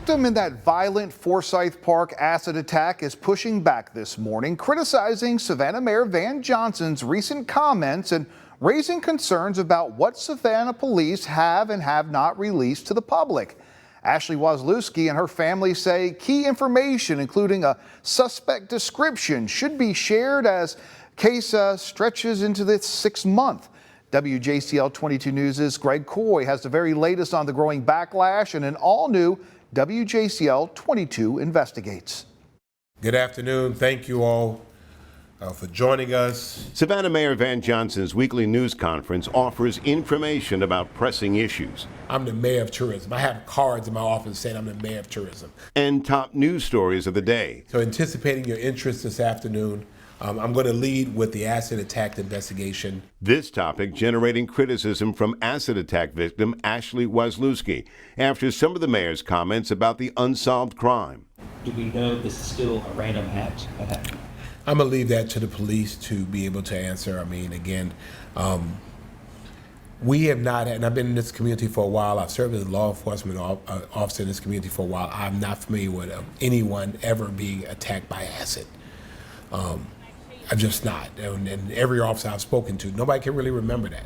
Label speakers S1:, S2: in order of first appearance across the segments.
S1: victim in that violent Forsyth Park acid attack is pushing back this morning, criticizing Savannah Mayor Van Johnson's recent comments and raising concerns about what Savannah police have and have not released to the public. Ashley Wozlewski and her family say key information, including a suspect description, should be shared as case stretches into the 6th month. WJCL 22 News' Greg Coy has the very latest on the growing backlash and an all-new WJCL 22 Investigates.
S2: Good afternoon. Thank you all for joining us.
S3: Savannah Mayor Van Johnson's weekly news conference offers information about pressing issues.
S2: I'm the mayor of tourism. I have cards in my office saying I'm the mayor of tourism.
S3: And top news stories of the day.
S2: So anticipating your interest this afternoon, I'm going to lead with the acid attack investigation.
S3: This topic generating criticism from acid attack victim Ashley Wozlewski after some of the mayor's comments about the unsolved crime.
S4: Do we know this is still a random act that happened?
S2: I'm going to leave that to the police to be able to answer. I mean, again, we have not, and I've been in this community for a while. I've served as a law enforcement officer in this community for a while. I'm not familiar with anyone ever being attacked by acid. I'm just not. And every officer I've spoken to, nobody can really remember that.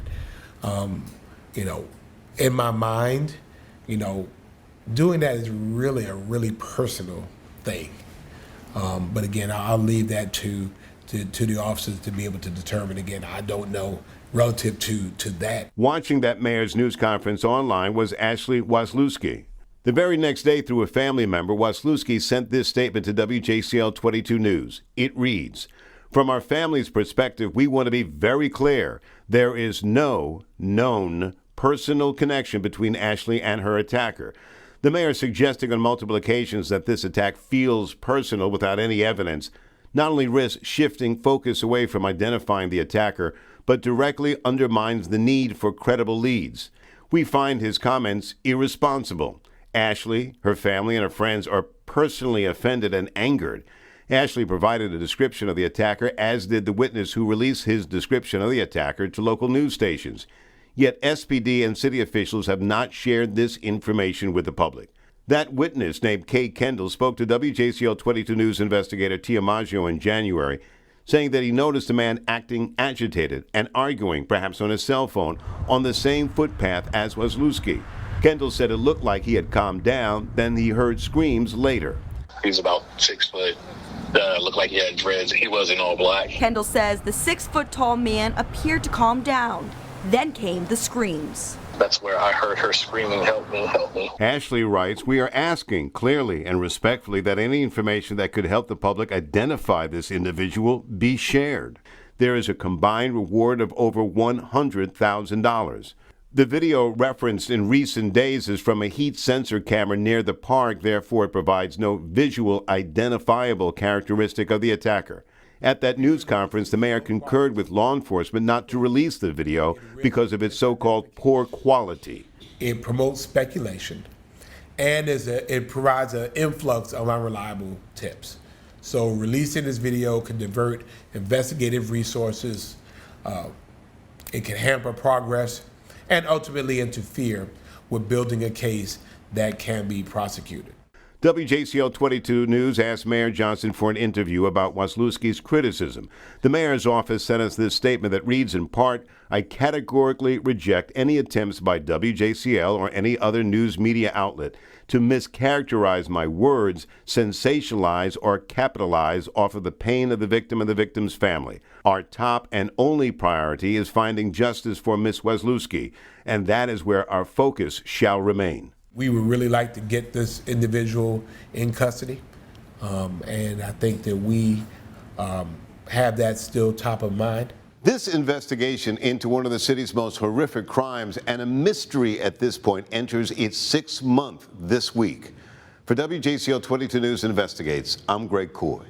S2: In my mind, doing that is really a really personal thing. But again, I'll leave that to the officers to be able to determine. Again, I don't know relative to that.
S3: Watching that mayor's news conference online was Ashley Wozlewski. The very next day, through a family member, Wozlewski sent this statement to WJCL 22 News. It reads, "From our family's perspective, we want to be very clear. There is no known personal connection between Ashley and her attacker." The mayor suggesting on multiple occasions that this attack feels personal without any evidence not only risks shifting focus away from identifying the attacker, but directly undermines the need for credible leads. We find his comments irresponsible. Ashley, her family, and her friends are personally offended and angered. Ashley provided a description of the attacker, as did the witness who released his description of the attacker to local news stations. Yet SPD and city officials have not shared this information with the public. That witness, named Kay Kendall, spoke to WJCL 22 News investigator Tia Maggio in January, saying that he noticed a man acting agitated and arguing, perhaps on his cell phone, on the same footpath as Wozlewski. Kendall said it looked like he had calmed down, then he heard screams later.
S5: He was about 6 foot. Looked like he had dreads. He wasn't all black.
S6: Kendall says the 6-foot-tall man appeared to calm down. Then came the screams.
S5: That's where I heard her screaming, "Help me, help me."
S3: Ashley writes, "We are asking clearly and respectfully that any information that could help the public identify this individual be shared. There is a combined reward of over $100,000. The video referenced in recent days is from a heat sensor camera near the park, therefore it provides no visual identifiable characteristic of the attacker." At that news conference, the mayor concurred with law enforcement not to release the video because of its so-called poor quality.
S2: It promotes speculation, and it provides an influx of unreliable tips. So releasing this video can divert investigative resources, it can hamper progress, and ultimately interfere with building a case that can be prosecuted.
S3: WJCL 22 News asked Mayor Johnson for an interview about Wozlewski's criticism. The mayor's office sent us this statement that reads in part, "I categorically reject any attempts by WJCL or any other news media outlet to mischaracterize my words, sensationalize, or capitalize off of the pain of the victim and the victim's family. Our top and only priority is finding justice for Ms. Wozlewski, and that is where our focus shall remain."
S2: We would really like to get this individual in custody, and I think that we have that still top of mind.
S3: This investigation into one of the city's most horrific crimes and a mystery at this point enters its 6th month this week. For WJCL 22 News Investigates, I'm Greg Coy.